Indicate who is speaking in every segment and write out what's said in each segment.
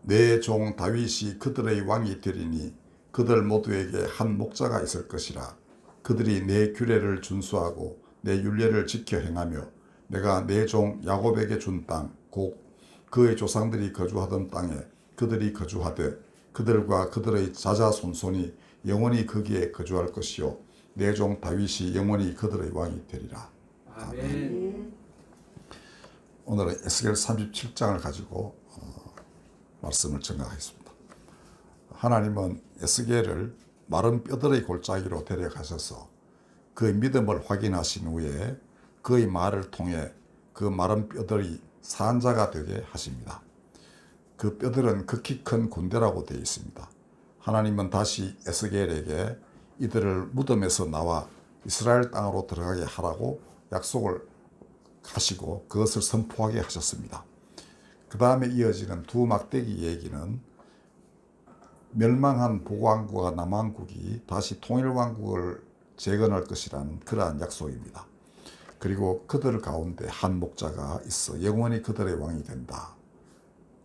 Speaker 1: 내 종 다윗이 그들의 왕이 되리니 그들 모두에게 한 목자가 있을 것이라. 그들이 내 규례를 준수하고 내 율례를 지켜 행하며 내가 내 종 야곱에게 준 땅, 곧 그의 조상들이 거주하던 땅에 그들이 거주하되 그들과 그들의 자자손손이 영원히 거기에 거주할 것이요 내 종 다윗이 영원히 그들의 왕이 되리라.
Speaker 2: 아멘.
Speaker 1: 오늘은 에스겔 37장을 가지고 말씀을 전가하겠습니다. 하나님은 에스겔을 마른 뼈들의 골짜기로 데려가셔서 그의 믿음을 확인하신 후에 그의 말을 통해 그 마른 뼈들이 산자가 되게 하십니다. 그 뼈들은 극히 큰 군대라고 되어 있습니다. 하나님은 다시 에스겔에게 이들을 무덤에서 나와 이스라엘 땅으로 들어가게 하라고 약속을 하시고 그것을 선포하게 하셨습니다. 그 다음에 이어지는 두 막대기 얘기는 멸망한 북왕국과 남왕국이 다시 통일왕국을 재건할 것이라는 그러한 약속입니다. 그리고 그들 가운데 한 목자가 있어 영원히 그들의 왕이 된다.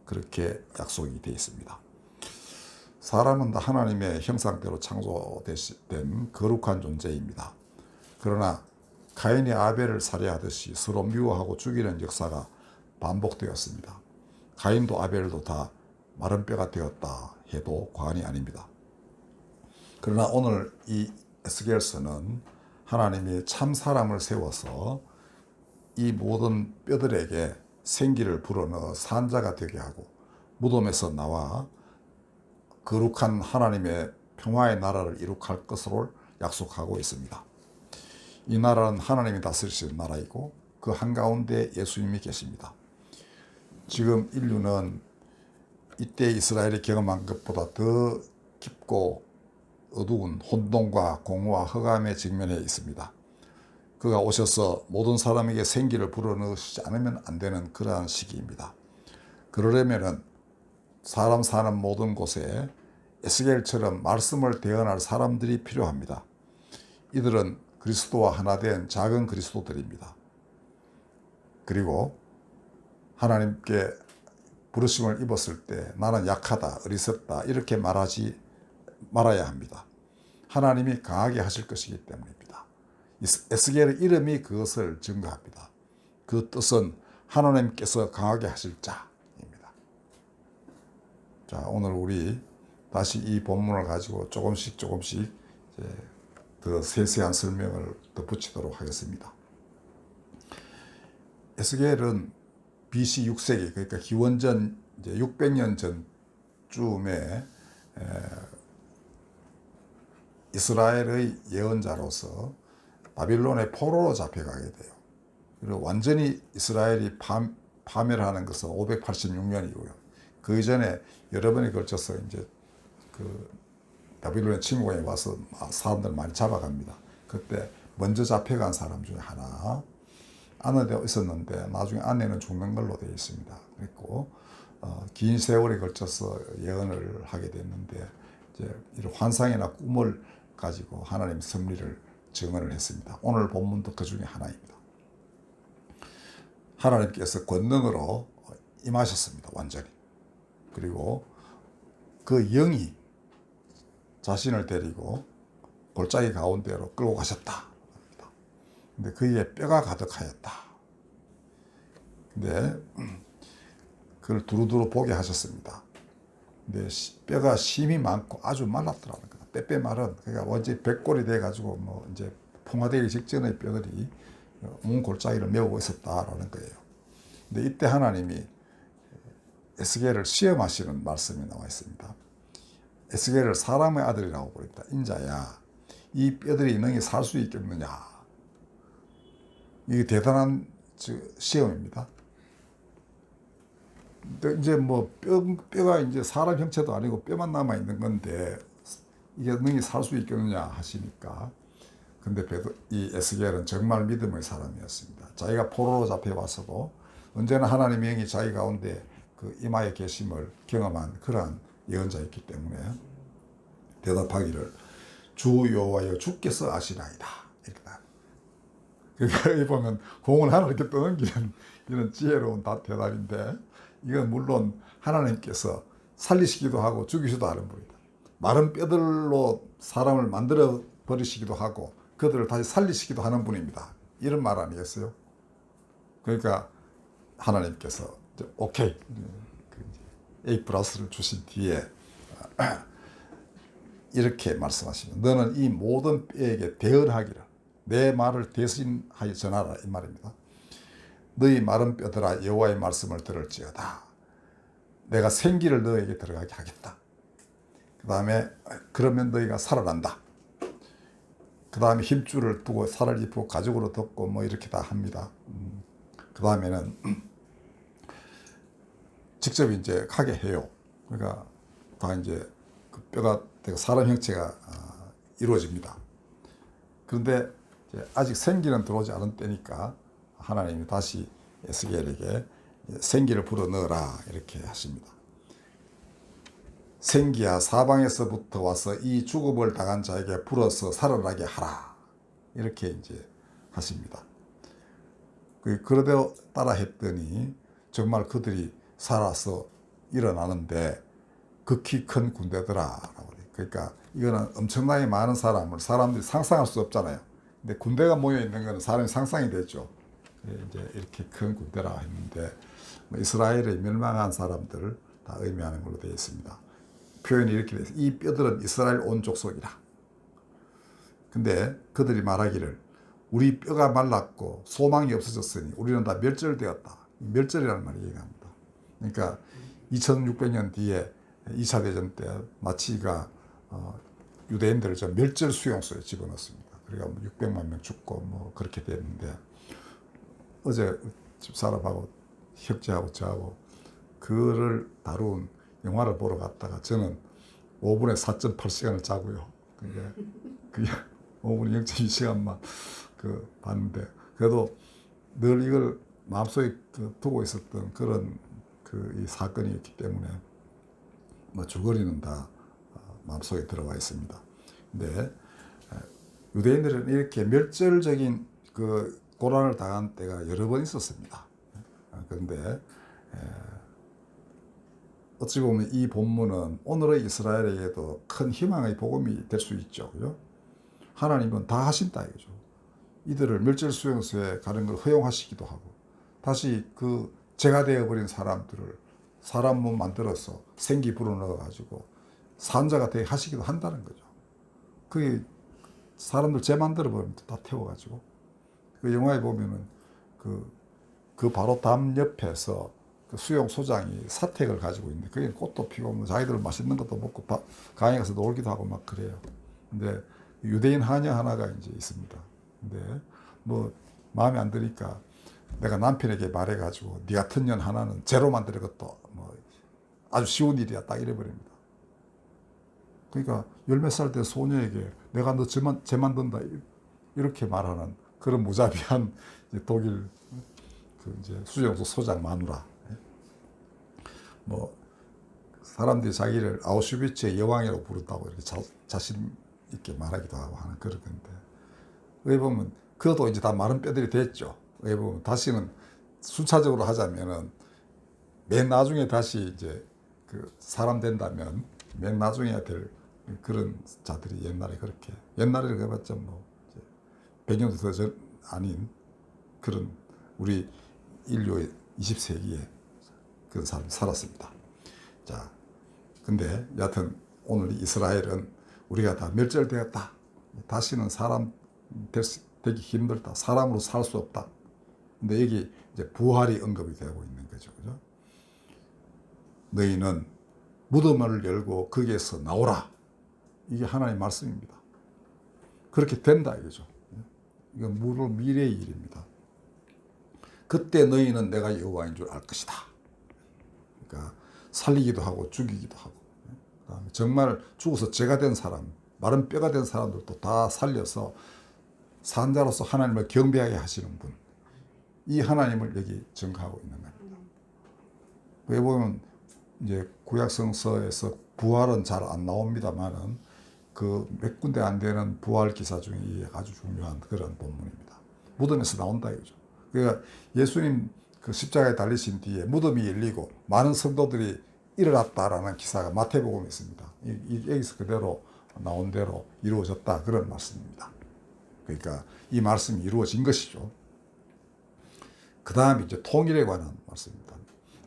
Speaker 1: 그렇게 약속이 되어 있습니다. 사람은 다 하나님의 형상대로 창조된 거룩한 존재입니다. 그러나 가인이 아벨을 살해하듯이 서로 미워하고 죽이는 역사가 반복되었습니다. 가인도 아벨도 다 마른 뼈가 되었다 해도 과언이 아닙니다. 그러나 오늘 이 에스겔서는 하나님이 참 사람을 세워서 이 모든 뼈들에게 생기를 불어넣어 산자가 되게 하고 무덤에서 나와 거룩한 하나님의 평화의 나라를 이룩할 것으로 약속하고 있습니다. 이 나라는 하나님이 다스리시는 나라이고 그 한가운데 예수님이 계십니다. 지금 인류는 이때 이스라엘이 경험한 것보다 더 깊고 어두운 혼돈과 공허와 흑암에 직면해 있습니다. 그가 오셔서 모든 사람에게 생기를 불어넣으시지 않으면 안 되는 그러한 시기입니다. 그러려면 사람 사는 모든 곳에 에스겔처럼 말씀을 대언할 사람들이 필요합니다. 이들은 그리스도와 하나 된 작은 그리스도들입니다. 그리고 하나님께 부르심을 입었을 때 나는 약하다, 어리석다 이렇게 말하지 말아야 합니다. 하나님이 강하게 하실 것이기 때문입니다. 에스겔의 이름이 그것을 증거합니다. 그 뜻은 하나님께서 강하게 하실 자입니다. 자, 오늘 우리 다시 이 본문을 가지고 조금씩 더 세세한 설명을 덧붙이도록 하겠습니다. 에스겔은 BC 6세기 그러니까 기원전 이제 600년 전쯤에 이스라엘의 예언자로서 바빌론의 포로로 잡혀가게 돼요. 그리고 완전히 이스라엘이 파멸하는 것은 586년이고요. 그 이전에 여러 번에 걸쳐서 이제 그 바빌론의 침공에 와서 사람들 많이 잡아갑니다. 그때 먼저 잡혀간 사람 중에 하나 아내도 있었는데 나중에 아내는 죽는 걸로 되어 있습니다. 그리고 긴 세월에 걸쳐서 예언을 하게 됐는데 이제 이런 환상이나 꿈을 가지고 하나님 섭리를 증언을 했습니다. 오늘 본문도 그 중에 하나입니다. 하나님께서 권능으로 임하셨습니다. 완전히. 그리고 그 영이 자신을 데리고 골짜기 가운데로 끌고 가셨다. 근데 그의 뼈가 가득하였다. 근데 그걸 두루두루 보게 하셨습니다. 근데 뼈가 심이 많고 아주 말랐더라는 거다. 빼빼 마른 그러니까 완전히 백골이 돼가지고 뭐 이제 풍화되기 직전의 뼈들이 온 골짜기를 메우고 있었다라는 거예요. 근데 이때 하나님이 에스겔을 시험하시는 말씀이 나와 있습니다. 에스겔을 사람의 아들이라고 부릅니다. 인자야, 이 뼈들이 너희 살 수 있겠느냐? 이게 대단한 시험입니다. 이제 뭐 뼈가 이제 사람 형체도 아니고 뼈만 남아 있는 건데 이게 너희 살 수 있겠느냐 하시니까 근데 이 에스겔은 정말 믿음의 사람이었습니다. 자기가 포로로 잡혀와서도 언제나 하나님의 영이 자기 가운데 그 이마에 계심을 경험한 그러한 예언자였기 때문에 대답하기를 주 여호와여 주께서 아시나이다 이렇게 다. 그러니까 여기 보면 공을 하나님께 떠넘기는 이런 지혜로운 대답인데 이건 물론 하나님께서 살리시기도 하고 죽이시기도 하는 분이다. 마른 뼈들로 사람을 만들어 버리시기도 하고 그들을 다시 살리시기도 하는 분입니다. 이런 말 아니겠어요? 그러니까 하나님께서 오케이 A 플러스를 주신 뒤에 이렇게 말씀하십니다. 너는 이 모든 뼈에게 대언하기를 내 말을 대신하여 전하라 이 말입니다. 너희 마른 뼈들아 여호와의 말씀을 들을지어다. 내가 생기를 너에게 들어가게 하겠다. 그 다음에 그러면 너희가 살아난다. 그 다음에 힘줄을 두고 살을 입고 가죽으로 덮고 뭐 이렇게 다 합니다. 그 다음에는 직접 이제 하게 해요. 그러니까 다 이제 그 뼈가 되고 사람 형체가 이루어집니다. 그런데 이제 아직 생기는 들어오지 않은 때니까 하나님이 다시 에스겔에게 생기를 불어 넣어라 이렇게 하십니다. 생기야 사방에서부터 와서 이 죽음을 당한 자에게 불어서 살아나게 하라 이렇게 이제 하십니다. 그러대로 따라 했더니 정말 그들이 살아서 일어나는데 극히 큰 군대더라. 그러니까 이거는 엄청나게 많은 사람들이 상상할 수 없잖아요. 근데 군대가 모여 있는 거는 사람이 상상이 되죠. 이제 이렇게 큰 군대라 했는데 이스라엘의 멸망한 사람들을 다 의미하는 걸로 되어 있습니다. 표현이 이렇게 돼서 이 뼈들은 이스라엘 온 족속이라. 근데 그들이 말하기를 우리 뼈가 말랐고 소망이 없어졌으니 우리는 다 멸절되었다. 멸절이라는 말을 얘기합니다. 그러니까 2600년 뒤에 2차 대전 때 나치가 유대인들을 저 멸절 수용소에 집어넣습니다. 그러니까 600만 명 죽고 뭐 그렇게 됐는데 어제 집사람하고 형제하고 저하고 그를 다룬 영화를 보러 갔다가 저는 5분에 4.8시간을 자고요. 그게 5분 0.2시간만 봤는데 그래도 늘 이걸 마음속에 두고 있었던 그런 이 사건이었기 때문에 뭐 줄거리는 다 마음속에 들어와 있습니다. 근데 유대인들은 이렇게 멸절적인 고난을 당한 때가 여러 번 있었습니다. 그런데 어찌 보면 이 본문은 오늘의 이스라엘에게도 큰 희망의 복음이 될 수 있죠. 그죠? 하나님은 다 하신다 이거죠. 이들을 멸절 수용소에 가는 걸 허용하시기도 하고 다시 죄가 되어버린 사람들을 사람 몸 만들어서 생기 불어넣어 가지고 산자가 되게 하시기도 한다는 거죠. 그게 사람들 죄 만들어 버리면 다 태워가지고 그 영화에 보면은 그 바로 담 옆에서 그 수용소장이 사택을 가지고 있는데 그게 꽃도 피고 뭐 자기들 맛있는 것도 먹고 강에 가서 놀기도 하고 막 그래요. 근데 유대인 하녀 하나가 이제 있습니다. 근데 뭐 마음에 안 드니까 내가 남편에게 말해가지고 네 같은 년 하나는 죄로 만드는 것도 뭐 아주 쉬운 일이야 딱 이래버립니다. 그러니까 열 몇 살 때 소녀에게 내가 너 죄 만든다 이렇게 말하는 그런 무자비한 독일 이제 수용소 소장 마누라. 뭐 사람들이 자기를 아우슈비츠의 여왕이라고 부른다고 이렇게 자신 있게 말하기도 하고 하는 그런 건데 여기 보면 그것도 이제 다 마른 뼈들이 됐죠. 여기 보면 다시는 순차적으로 하자면은 맨 나중에 다시 이제 사람 된다면 맨 나중에 될 그런 자들이 옛날에 그봤자 뭐 100년도 더 전 아닌 그런 우리 인류의 20세기에 그런 사람이 살았습니다. 자, 근데 여하튼 오늘 이스라엘은 우리가 다 멸절되었다. 다시는 사람 되기 힘들다. 사람으로 살 수 없다. 근데 여기 이제 부활이 언급이 되고 있는 거죠. 그죠? 너희는 무덤을 열고 거기에서 나오라. 이게 하나님의 말씀입니다. 그렇게 된다 이거죠. 이건 미래의 일입니다. 그때 너희는 내가 여호와인 줄 알 것이다. 그러니까 살리기도 하고 죽이기도 하고 그다음에 정말 죽어서 죄가 된 사람, 마른 뼈가 된 사람들도 다 살려서 산자로서 하나님을 경배하게 하시는 분. 이 하나님을 여기 증거하고 있는 겁니다. 왜 보면 이제 구약 성서에서 부활은 잘 안 나옵니다만은 몇 군데 안 되는 부활 기사 중에 아주 중요한 그런 본문입니다. 무덤에서 나온다 이거죠. 그러니까 예수님 십자가에 달리신 뒤에 무덤이 열리고 많은 성도들이 일어났다라는 기사가 마태복음에 있습니다. 여기서 그대로 나온 대로 이루어졌다 그런 말씀입니다. 그러니까 이 말씀이 이루어진 것이죠. 그 다음에 이제 통일에 관한 말씀입니다.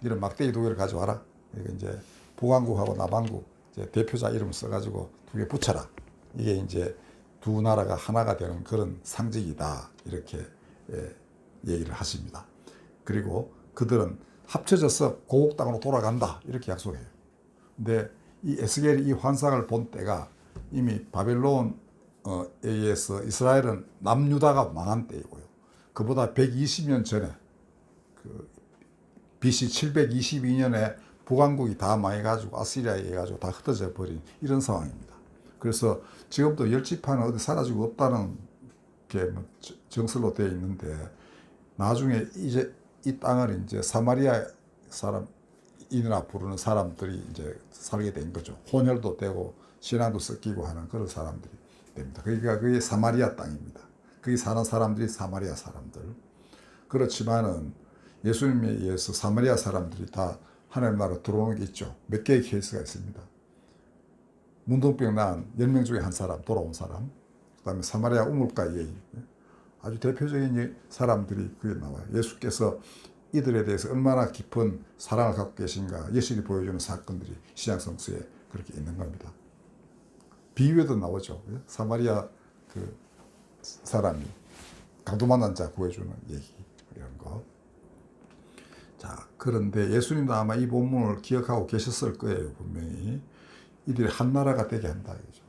Speaker 1: 이런 막대기 두 개를 가져와라. 이게 이제 북왕국하고 남왕국 이제 대표자 이름을 써가지고 두 개 붙여라. 이게 이제 두 나라가 하나가 되는 그런 상징이다. 이렇게 얘기를 하십니다. 그리고 그들은 합쳐져서 고국 땅으로 돌아간다. 이렇게 약속해요. 근데 이 에스겔이 이 환상을 본 때가 이미 바벨론에 의해서 이스라엘은 남유다가 망한 때이고요. 그보다 120년 전에 BC 722년에 북왕국이 다 망해가지고 아시리아에 의해가지고 다 흩어져 버린 이런 상황입니다. 그래서 지금도 열지파는 어디 사라지고 없다는 게 정설로 되어 있는데 나중에 이제 이 땅을 이제 사마리아 사람이나 부르는 사람들이 이제 살게 된 거죠. 혼혈도 되고 신앙도 섞이고 하는 그런 사람들이 됩니다. 그러니까 그게 사마리아 땅입니다. 거기 사는 사람들이 사마리아 사람들. 그렇지만은 예수님에 의해서 사마리아 사람들이 다 하나님 나라 들어오는 게 있죠. 몇 개의 케이스가 있습니다. 문둥병 난 10명 중에 한 사람, 돌아온 사람. 그 다음에 사마리아 우물가 여인. 아주 대표적인 사람들이 그게 나와요. 예수께서 이들에 대해서 얼마나 깊은 사랑을 갖고 계신가 여실히 보여주는 사건들이 신약성서에 그렇게 있는 겁니다. 비유에도 나오죠. 사마리아 그 사람이 강도 만난 자 구해주는 얘기 이런 거. 자, 그런데 예수님도 아마 이 본문을 기억하고 계셨을 거예요. 분명히 이들이 한 나라가 되게 한다 이거죠.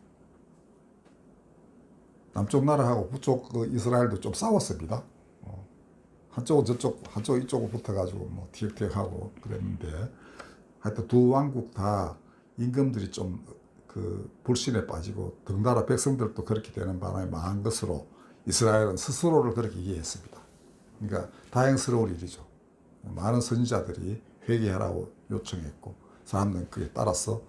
Speaker 1: 남쪽 나라하고 북쪽 그 이스라엘도 좀 싸웠습니다. 한쪽은 저쪽, 한쪽은 이쪽으로 붙어가지고 뭐 티격태격하고 그랬는데 하여튼 두 왕국 다 임금들이 좀 그 불신에 빠지고 덩달아 백성들도 그렇게 되는 바람에 망한 것으로 이스라엘은 스스로를 그렇게 이해했습니다. 그러니까 다행스러운 일이죠. 많은 선지자들이 회개하라고 요청했고 사람들은 그에 따라서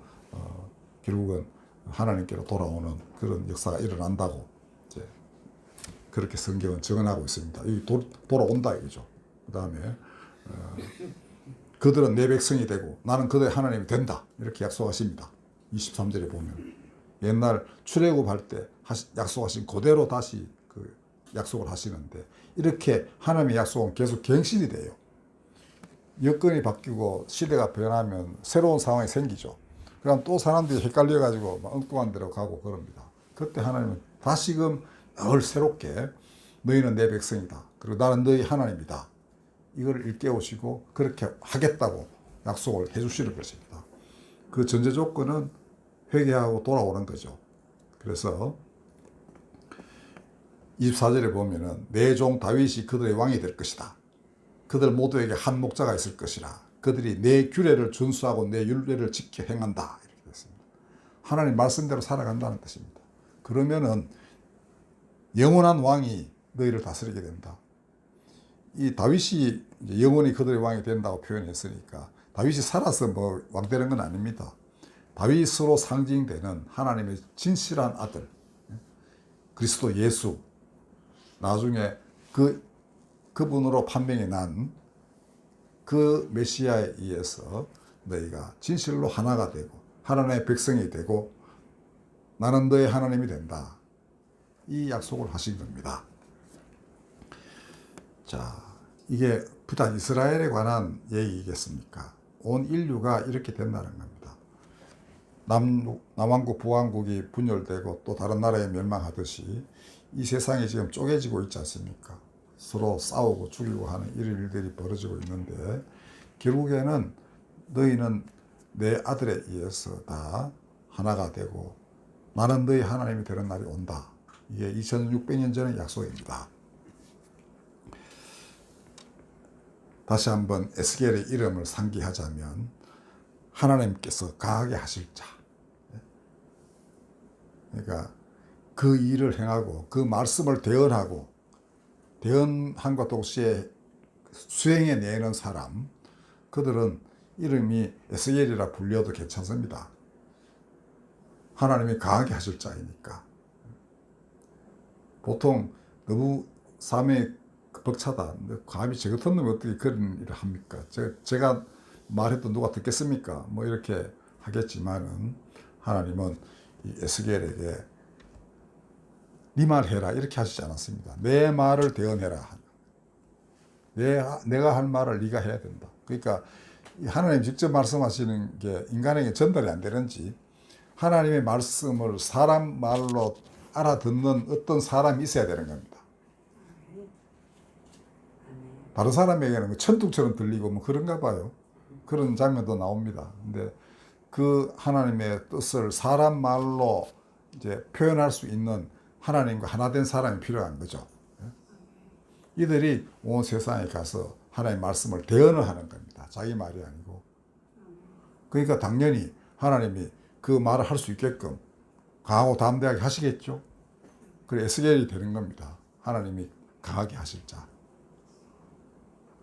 Speaker 1: 결국은 하나님께로 돌아오는 그런 역사가 일어난다고 이제 그렇게 성경은 증언하고 있습니다. 여기 돌아온다 이거죠. 그 다음에 그들은 내 백성이 되고 나는 그들의 하나님이 된다 이렇게 약속하십니다. 23절에 보면 옛날 출애굽할 때 약속하신 그대로 다시 그 약속을 하시는데 이렇게 하나님의 약속은 계속 갱신이 돼요. 여건이 바뀌고 시대가 변하면 새로운 상황이 생기죠. 그럼 또 사람들이 헷갈려가지고 막 엉뚱한 데로 가고 그럽니다. 그때 하나님은 다시금 늘 새롭게 너희는 내 백성이다. 그리고 나는 너희 하나님이다. 이걸 일깨우시고 그렇게 하겠다고 약속을 해주시는 것입니다. 그 전제 조건은 회개하고 돌아오는 거죠. 그래서 24절에 보면은 내 종 다윗이 그들의 왕이 될 것이다. 그들 모두에게 한 목자가 있을 것이라. 그들이 내 규례를 준수하고 내 율례를 지켜 행한다. 이렇게 됐습니다. 하나님 말씀대로 살아간다는 뜻입니다. 그러면은 영원한 왕이 너희를 다스리게 된다. 이 다윗이 영원히 그들의 왕이 된다고 표현했으니까 다윗이 살아서 뭐 왕 되는 건 아닙니다. 다윗으로 상징되는 하나님의 진실한 아들 그리스도 예수 나중에 그분으로 판명이 난 그 메시아에 의해서 너희가 진실로 하나가 되고 하나님의 백성이 되고 나는 너의 하나님이 된다. 이 약속을 하신 겁니다. 자, 이게 부단 이스라엘에 관한 얘기겠습니까? 온 인류가 이렇게 된다는 겁니다. 남왕국, 북왕국이 분열되고 또 다른 나라에 멸망하듯이 이 세상이 지금 쪼개지고 있지 않습니까? 서로 싸우고 죽이고 하는 이런 일들이 벌어지고 있는데 결국에는 너희는 내 아들에 의해서 다 하나가 되고 나는 너희 하나님이 되는 날이 온다. 이게 2600년 전의 약속입니다. 다시 한번 에스겔의 이름을 상기하자면 하나님께서 강하게 하실 자. 그러니까 그 일을 행하고 그 말씀을 대언하고 대언함과 동시에 수행해 내는 사람, 그들은 이름이 에스겔이라 불려도 괜찮습니다. 하나님이 강하게 하실 자이니까. 보통 너무 삶이 벅차다. 감히 저 같은 놈이 어떻게 그런 일을 합니까? 제가 말해도 누가 듣겠습니까? 뭐 이렇게 하겠지만은 하나님은 이 에스겔에게 네 말 해라 이렇게 하시지 않았습니다. 내 말을 대언해라. 내가 할 말을 네가 해야 된다. 그러니까 하나님 직접 말씀하시는 게 인간에게 전달이 안 되는지 하나님의 말씀을 사람 말로 알아듣는 어떤 사람이 있어야 되는 겁니다. 다른 사람에게는 천둥처럼 들리고 뭐 그런가 봐요. 그런 장면도 나옵니다. 근데 그 하나님의 뜻을 사람 말로 이제 표현할 수 있는 하나님과 하나 된 사람이 필요한 거죠. 이들이 온 세상에 가서 하나님의 말씀을 대언을 하는 겁니다. 자기 말이 아니고. 그러니까 당연히 하나님이 그 말을 할 수 있게끔 강하고 담대하게 하시겠죠. 그래 에스겔이 되는 겁니다. 하나님이 강하게 하실 자.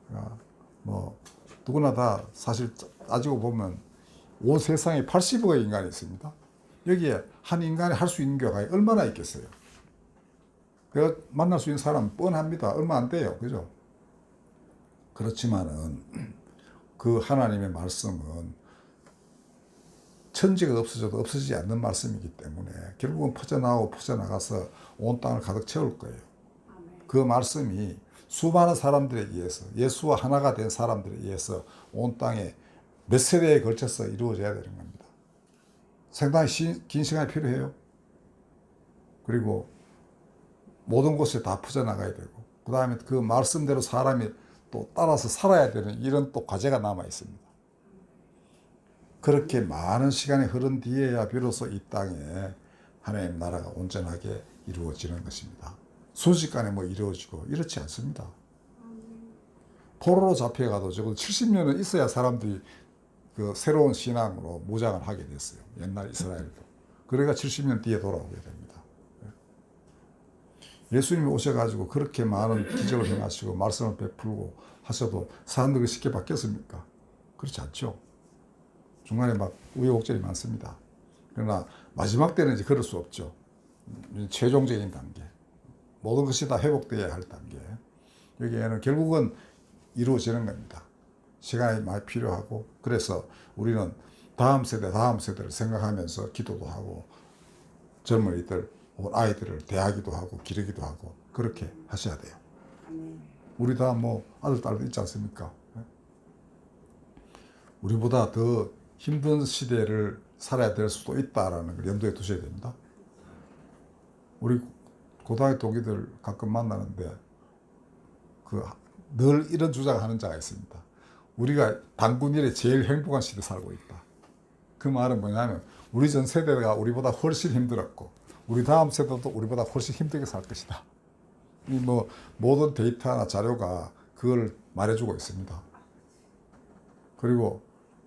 Speaker 1: 그러니까 뭐 누구나 다 사실 따지고 보면 온 세상에 80억의 인간이 있습니다. 여기에 한 인간이 할 수 있는 게 얼마나 있겠어요. 내가 만날 수 있는 사람 뻔합니다. 얼마 안 돼요. 그죠? 그렇지만은 그 하나님의 말씀은 천지가 없어져도 없어지지 않는 말씀이기 때문에 결국은 퍼져나가서 온 땅을 가득 채울 거예요. 그 말씀이 수많은 사람들에 의해서 예수와 하나가 된 사람들에 의해서 온 땅에 몇 세대에 걸쳐서 이루어져야 되는 겁니다. 상당히 긴 시간이 필요해요. 그리고 모든 곳에 다 퍼져나가야 되고 그 다음에 그 말씀대로 사람이 또 따라서 살아야 되는 이런 또 과제가 남아 있습니다. 그렇게 많은 시간이 흐른 뒤에야 비로소 이 땅에 하나님 나라가 온전하게 이루어지는 것입니다. 순식간에 뭐 이루어지고 이렇지 않습니다. 포로로 잡혀가도 적어도 70년은 있어야 사람들이 그 새로운 신앙으로 무장을 하게 됐어요. 옛날 이스라엘도. 그러니까 70년 뒤에 돌아오게 됩니다. 예수님이 오셔가지고 그렇게 많은 기적을 행하시고 말씀을 베풀고 하셔도 사람들이 쉽게 바뀌었습니까? 그렇지 않죠. 중간에 막 우여곡절이 많습니다. 그러나 마지막 때는 이제 그럴 수 없죠. 최종적인 단계. 모든 것이 다 회복되어야 할 단계. 여기에는 결국은 이루어지는 겁니다. 시간이 많이 필요하고 그래서 우리는 다음 세대를 생각하면서 기도도 하고 젊은이들, 아이들을 대하기도 하고 기르기도 하고 그렇게 하셔야 돼요. 우리 다 뭐 아들, 딸도 있지 않습니까? 우리보다 더 힘든 시대를 살아야 될 수도 있다라는 걸 염두에 두셔야 됩니다. 우리 고등학교 동기들 가끔 만나는데 늘 이런 주장을 하는 자가 있습니다. 우리가 단군 이래 제일 행복한 시대 살고 있다. 그 말은 뭐냐면 우리 전 세대가 우리보다 훨씬 힘들었고 우리 다음 세대도 우리보다 훨씬 힘들게 살 것이다. 이 뭐 모든 데이터나 자료가 그걸 말해주고 있습니다. 그리고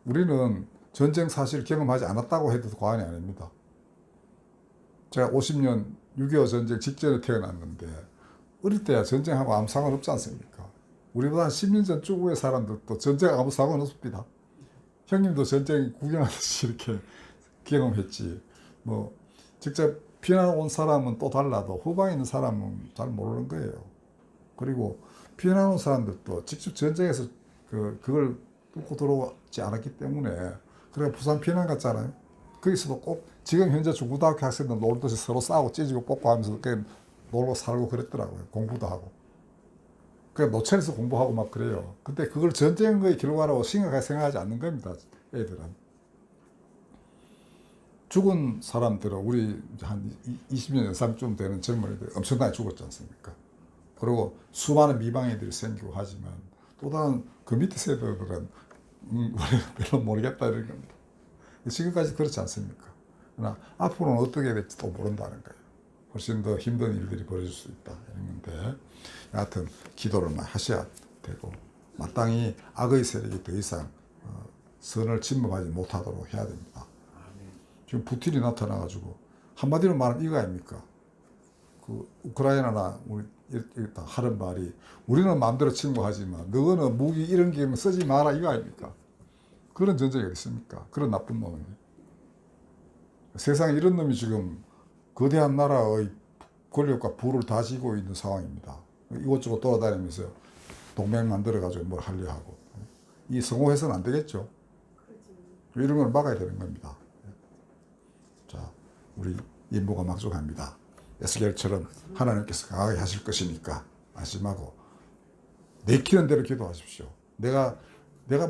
Speaker 1: 우리는 전쟁 사실 경험하지 않았다고 해도 과언이 아닙니다. 제가 50년 6.25 전쟁 직전에 태어났는데 어릴 때야 전쟁하고 아무 상관없지 않습니까? 우리보다 10년 전 쭈구의 사람들도 전쟁 아무 상관없습니다. 형님도 전쟁 구경하듯이 이렇게 경험했지. 뭐 직접 피난 온 사람은 또 달라도 후방에 있는 사람은 잘 모르는 거예요. 그리고 피난 온 사람들도 직접 전쟁에서 그걸 뚫고 들어오지 않았기 때문에 그래서 부산 피난 갔잖아요. 거기서도 꼭 지금 현재 중고등학교 학생들 놀듯이 서로 싸우고 찢고 뽑고 하면서 놀고 살고 그랬더라고요. 공부도 하고. 그냥 노천에서 공부하고 막 그래요. 근데 그걸 전쟁의 결과라고 심각하게 생각하지 않는 겁니다. 애들은. 죽은 사람들은 우리 한 20년 이상쯤 되는 젊은이들 엄청나게 죽었지 않습니까? 그리고 수많은 미방애들이 생기고 하지만 또 다른 그 밑에 세대들은 우리는 별로 모르겠다 이런 겁니다. 지금까지 그렇지 않습니까? 그러나 앞으로는 어떻게 될지 또 모른다는 거예요. 훨씬 더 힘든 일들이 벌어질 수 있다 이런 건데 여하튼 기도를 많이 하셔야 되고 마땅히 악의 세력이 더 이상 선을 침범하지 못하도록 해야 됩니다. 지금 푸틴이 나타나가지고 한마디로 말하면 이거 아닙니까? 그 우크라이나나 우리 다 하는 말이 우리는 마음대로 침공하지만 너는 무기 이런 게 쓰지 마라 이거 아닙니까? 그런 전쟁이 어디 있습니까? 그런 나쁜 놈이. 세상에 이런 놈이 지금 거대한 나라의 권력과 부를 다 쥐고 있는 상황입니다. 이곳저곳 돌아다니면서 동맹 만들어가지고 뭘 하려 하고. 이 성공해서는 안 되겠죠. 이런 걸 막아야 되는 겁니다. 자, 우리 임무가 막중합니다. 에스겔처럼 하나님께서 강하게 하실 것이니까 안심하고 내키는 대로 기도하십시오. 내가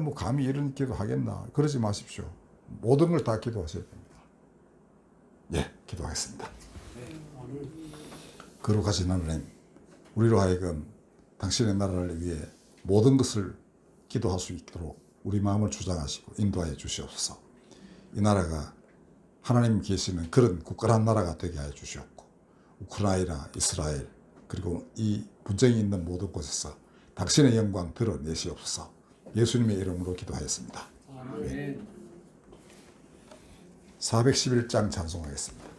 Speaker 1: 뭐 감히 이런 기도 하겠나 그러지 마십시오. 모든 걸 다 기도하셔야 됩니다. 예, 기도하겠습니다. 거룩하신 하나님, 우리로 하여금 당신의 나라를 위해 모든 것을 기도할 수 있도록 우리 마음을 주장하시고 인도하여 주시옵소서. 이 나라가 하나님 계시는 그런 굳건한 나라가 되게 하여 주시옵고, 우크라이나, 이스라엘, 그리고 이 분쟁이 있는 모든 곳에서 당신의 영광 드러내시옵소서. 예수님의 이름으로 기도하였습니다.
Speaker 2: 아멘.
Speaker 1: 411장 찬송하겠습니다.